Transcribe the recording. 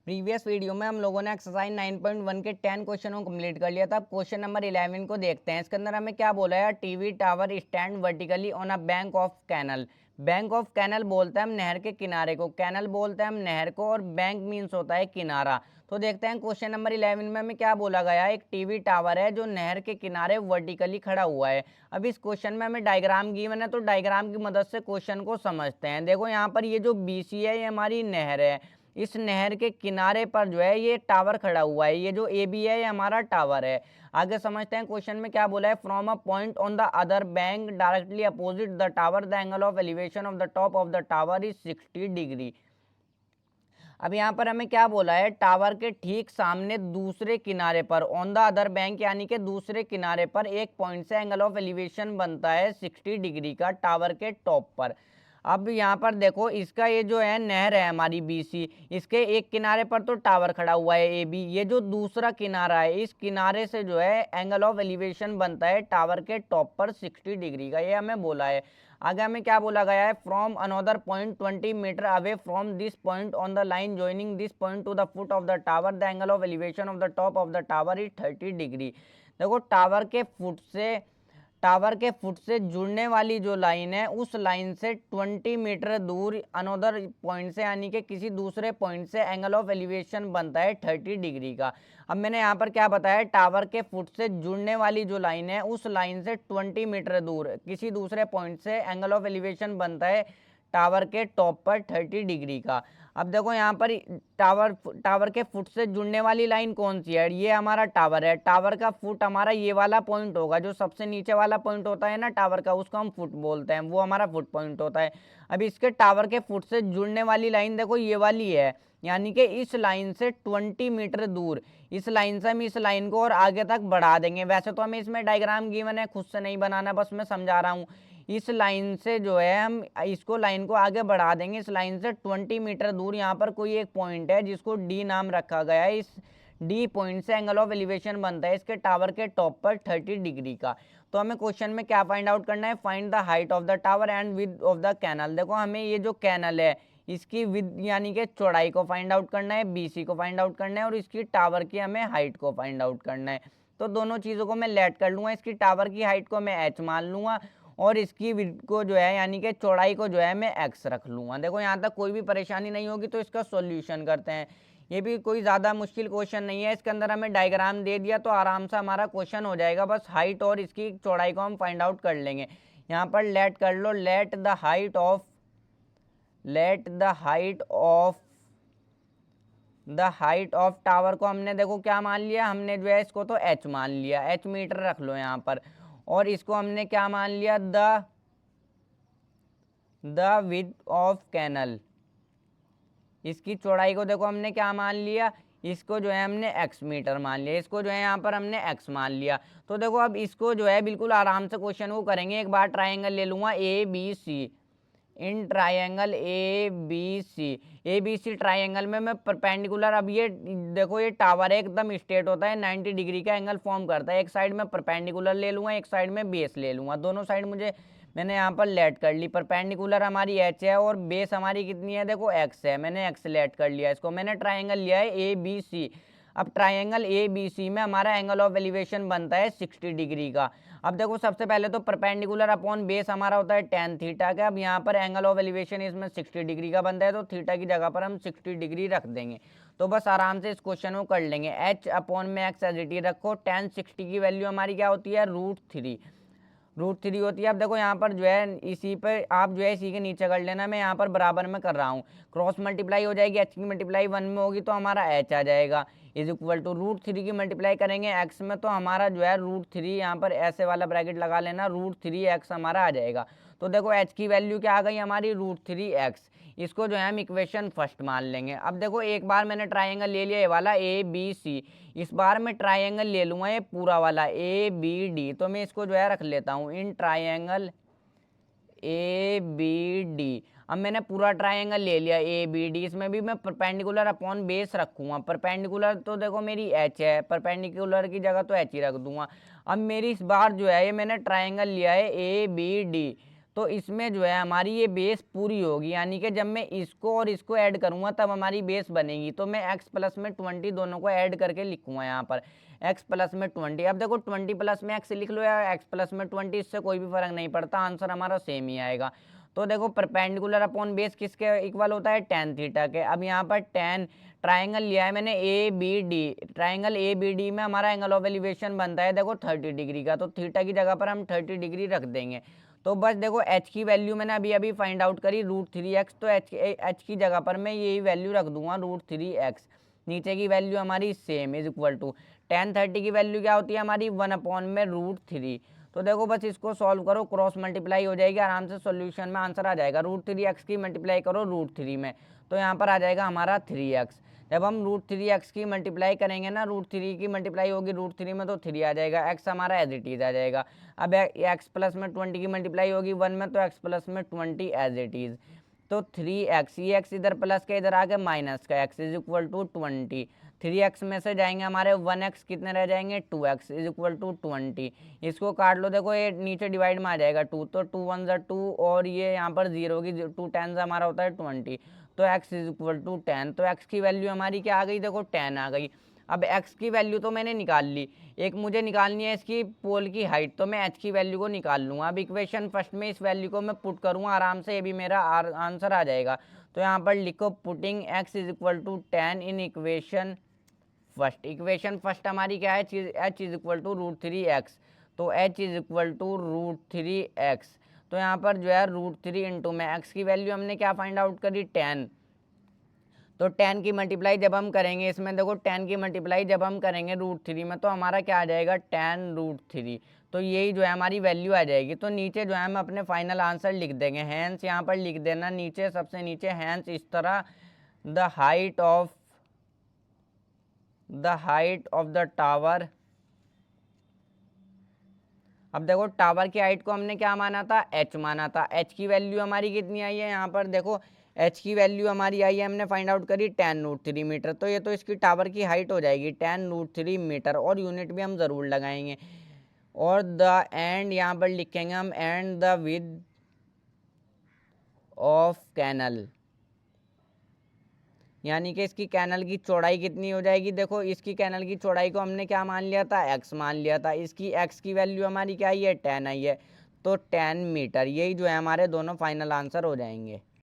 Previous video में हम लोगों ने एक्सरसाइज 9.1 के 10 क्वेश्चनों को कंप्लीट कर लिया था। अब क्वेश्चन नंबर 11 को देखते हैं। इसके अंदर हमें क्या बोला है, TV tower stand vertically on a bank of canal. Bank of canal बोलते हैं हम नहर के किनारे को, कैनल बोलते हैं हम नहर को, और बैंक मीन्स होता है किनारा। तो देखते हैं क्वेश्चन नंबर 11 में हमें क्या बोला गया है। एक टीवी टावर है जो नहर के किनारे वर्टिकली खड़ा हुआ है। अब इस क्वेश्चन में हमें डायग्राम गिवन है, तो डायग्राम की मदद से क्वेश्चन को समझते हैं। देखो यहाँ पर ये जो बीसी है ये हमारी नहर है। इस नहर के किनारे पर जो है ये टावर खड़ा हुआ है। ये जो ए बी है ये हमारा टावर है। आगे समझते हैं क्वेश्चन में क्या बोला है। From a point on the other bank directly opposite the tower the angle of elevation of the top of the tower is 60 degree. अब यहाँ पर हमें क्या बोला है, टावर के ठीक सामने दूसरे किनारे पर, ऑन द अदर बैंक यानी कि दूसरे किनारे पर एक पॉइंट से एंगल ऑफ एलिवेशन बनता है 60 डिग्री का टावर के टॉप पर। अब यहाँ पर देखो इसका ये जो है नहर है हमारी बीसी, इसके एक किनारे पर तो टावर खड़ा हुआ है ए बी। ये जो दूसरा किनारा है इस किनारे से जो है एंगल ऑफ एलिवेशन बनता है टावर के टॉप पर 60 डिग्री का, ये हमें बोला है। आगे हमें क्या बोला गया है, from another point 20 metre away from this point on the line joining this point to the foot of the tower the angle of elevation of the top of the tower is 30 degree. देखो tower के foot से जुड़ने वाली जो line है उस line से 20 metre दूर अनदर पॉइंट से यानी कि किसी दूसरे पॉइंट से एंगल ऑफ एलिवेशन बनता है 30 डिग्री का। अब मैंने यहाँ पर क्या बताया, टावर के फुट से जुड़ने वाली जो लाइन है उस लाइन से 20 मीटर दूर किसी दूसरे पॉइंट से एंगल ऑफ एलिवेशन बनता है टावर के टॉप पर 30 डिग्री का। अब देखो यहाँ पर टावर के फुट से जुड़ने वाली लाइन कौन सी है, ये हमारा टावर है। टावर का फुट हमारा ये वाला पॉइंट होगा, जो सबसे नीचे वाला पॉइंट होता है ना टावर का, उसको हम फुट बोलते हैं, वो हमारा फुट पॉइंट होता है। अब इसके टावर के फुट से जुड़ने वाली लाइन देखो ये वाली है, यानी कि इस लाइन से 20 मीटर दूर, इस लाइन से हम इस लाइन को और आगे तक बढ़ा देंगे। वैसे तो हमें इसमें डायग्राम गिवन है, खुद से नहीं बनाना, बस मैं समझा रहा हूँ। इस लाइन से जो है हम इसको लाइन को आगे बढ़ा देंगे। इस लाइन से 20 मीटर दूर यहाँ पर कोई एक पॉइंट है जिसको डी नाम रखा गया है। इस डी पॉइंट से एंगल ऑफ एलिवेशन बनता है इसके टावर के टॉप पर 30 डिग्री का। तो हमें क्वेश्चन में क्या फाइंड आउट करना है, find the height of the tower and width of the canal. देखो हमें ये जो कैनल है इसकी विद यानी कि चौड़ाई को फाइंड आउट करना है, बीसी को फाइंड आउट करना है, और इसकी टावर की हमें हाइट को फाइंड आउट करना है। तो दोनों चीज़ों को मैं लेट कर लूँगा। इसकी टावर की हाइट को मैं एच मान लूँगा और इसकी विड्थ को जो है यानी कि चौड़ाई को जो है मैं एक्स रख लूँगा। देखो यहाँ तक कोई भी परेशानी नहीं होगी। तो इसका सॉल्यूशन करते हैं। ये भी कोई ज़्यादा मुश्किल क्वेश्चन नहीं है। इसके अंदर हमें डायग्राम दे दिया तो आराम से हमारा क्वेश्चन हो जाएगा। बस हाइट और इसकी चौड़ाई को हम फाइंड आउट कर लेंगे। यहाँ पर लेट कर लो, let the height of tower को हमने देखो क्या मान लिया, हमने जो है इसको तो एच मान लिया, एच मीटर रख लो यहाँ पर। और इसको हमने क्या मान लिया, द विड्थ ऑफ कैनल। इसकी चौड़ाई को देखो हमने क्या मान लिया, इसको जो है हमने x मीटर मान लिया, इसको जो है यहाँ पर हमने x मान लिया। तो देखो अब इसको जो है बिल्कुल आराम से क्वेश्चन को करेंगे। एक बार ट्राइंगल ले लूँगा A B C, in triangle A B C triangle में मैं परपेंडिकुलर, अब ये देखो ये टावर है एकदम स्ट्रेट होता है, 90 डिग्री का एंगल फॉर्म करता है। एक साइड में परपेंडिकुलर ले लूँगा, एक साइड में बेस ले लूँगा। दोनों साइड मैंने यहाँ पर लेट कर ली। परपेंडिकुलर हमारी एच है और बेस हमारी कितनी है, देखो एक्स है, मैंने एक्स लेट कर लिया। इसको मैंने ट्राइंगल लिया है ए बी सी। अब ट्राइंगल ए बी सी में हमारा एंगल ऑफ एलिवेशन बनता है 60 डिग्री का। अब देखो सबसे पहले तो परपेंडिकुलर अपॉन बेस हमारा होता है tan थीटा का। अब यहाँ पर एंगल ऑफ एलिवेशन इसमें 60 डिग्री का बनता है, तो थीटा की जगह पर हम 60 डिग्री रख देंगे। तो बस आराम से इस क्वेश्चन को कर लेंगे। h अपॉन में x एज इट इज रखो। tan 60 की वैल्यू हमारी क्या होती है, √3 होती है। अब देखो यहाँ पर जो है इसी पे आप जो है इसी के नीचे कर लेना, मैं यहाँ पर बराबर में कर रहा हूँ। क्रॉस मल्टीप्लाई हो जाएगी, h की मल्टीप्लाई 1 में होगी तो हमारा h आ जाएगा, इज इक्वल टू √3 की मल्टीप्लाई करेंगे x में तो हमारा जो है √3, यहाँ पर ऐसे वाला ब्रैकेट लगा लेना, √3x हमारा आ जाएगा। तो देखो h की वैल्यू क्या आ गई हमारी, √3x। इसको जो है हम इक्वेशन फर्स्ट मान लेंगे। अब देखो एक बार मैंने ट्राइंगल ले लिया ये वाला ए बी सी, इस बार मैं ट्राइंगल ले लूँगा ये पूरा वाला ए बी डी। तो मैं इसको जो है रख लेता हूँ in triangle A B D. अब मैंने पूरा ट्राइंगल ले लिया ए बी डी, इसमें भी मैं परपेंडिकुलर अपॉन बेस रखूँगा। परपेंडिकुलर तो देखो मेरी एच है, परपेंडिकुलर की जगह तो एच ही रख दूंगा। अब मेरी इस बार जो है ये मैंने ट्राइंगल लिया है ए बी डी, तो इसमें जो है हमारी ये बेस पूरी होगी, यानी कि जब मैं इसको और इसको ऐड करूँगा तब हमारी बेस बनेगी। तो मैं x प्लस में 20 दोनों को ऐड करके लिखूँगा यहाँ पर x प्लस में 20। अब देखो 20 प्लस में x लिख लो या x प्लस में 20, इससे कोई भी फर्क नहीं पड़ता, आंसर हमारा सेम ही आएगा। तो देखो परपेंडिकुलर अपॉन बेस किसके इक्वल होता है, tan थीटा के। अब यहाँ पर tan ट्राइंगल लिया है मैंने A B D, triangle A B D में हमारा एंगल ऑफ एलिवेशन बनता है देखो 30 डिग्री का, तो थीटा की जगह पर हम 30 डिग्री रख देंगे। तो बस देखो h की वैल्यू मैंने अभी अभी फाइंड आउट करी √3x, तो h की जगह पर मैं यही वैल्यू रख दूंगा √3x। नीचे की वैल्यू हमारी same is equal to tan 30 की वैल्यू क्या होती है हमारी 1/√3। तो देखो बस इसको सॉल्व करो, क्रॉस मल्टीप्लाई हो जाएगी, आराम से सॉल्यूशन में आंसर आ जाएगा। √3x की मल्टीप्लाई करो √3 में, तो यहाँ पर आ जाएगा हमारा 3x। जब हम √3x की मल्टीप्लाई करेंगे ना, √3 की मल्टीप्लाई होगी √3 में तो 3 आ जाएगा, x हमारा एज इट इज आ जाएगा। अब x प्लस में 20 की मल्टीप्लाई होगी 1 में, तो x प्लस में 20 एज इट इज। तो 3x, ये x इधर प्लस का इधर आके माइनस का, x is equal to 20। 3x में से जाएंगे हमारे 1x, कितने रह जाएंगे 2x इज इक्वल टू 20। इसको काट लो, देखो ये नीचे डिवाइड में आ जाएगा 2, तो 2 1 ज़ा 2 और ये यहाँ पर 0 होगी, 2 10 हमारा होता है 20, तो x इज इक्वल टू 10। तो x की वैल्यू हमारी क्या आ गई, देखो 10 आ गई। अब x की वैल्यू तो मैंने निकाल ली, एक मुझे निकालनी है इसकी पोल की हाइट, तो मैं h की वैल्यू को निकाल लूँगा। अब इक्वेशन फर्स्ट में इस वैल्यू को मैं पुट करूँगा आराम से, ये भी मेरा आंसर आ जाएगा। तो यहाँ पर लिखो putting x is equal to 10 in equation first. Equation first हमारी क्या है, h is equal to √3x, तो h is equal to √3x। तो यहाँ पर जो है √3 इंटू में x की वैल्यू हमने क्या फाइंड आउट करी 10, तो 10 की मल्टीप्लाई जब हम करेंगे इसमें, देखो 10 की मल्टीप्लाई जब हम करेंगे √3 में, तो हमारा क्या आ जाएगा 10√3। तो यही जो है हमारी वैल्यू आ जाएगी। तो नीचे जो है हम अपने फाइनल आंसर लिख देंगे, हैंस यहाँ पर लिख देना नीचे, सबसे नीचे हैंस इस तरह the height of the tower. अब देखो टावर की हाइट को हमने क्या माना था, h माना था। h की वैल्यू हमारी कितनी आई है, यहाँ पर देखो h की वैल्यू हमारी आई है, हमने फाइंड आउट करी 10√3 मीटर। तो ये तो इसकी टावर की हाइट हो जाएगी 10√3 मीटर, और यूनिट भी हम ज़रूर लगाएंगे। और द एंड यहाँ पर लिखेंगे हम and the width of canal, यानी कि इसकी कैनल की चौड़ाई कितनी हो जाएगी। देखो इसकी कैनल की चौड़ाई को हमने क्या मान लिया था, x मान लिया था। इसकी x की वैल्यू हमारी क्या आई है 10 आई है, तो 10 मीटर। यही जो है हमारे दोनों फाइनल आंसर हो जाएंगे।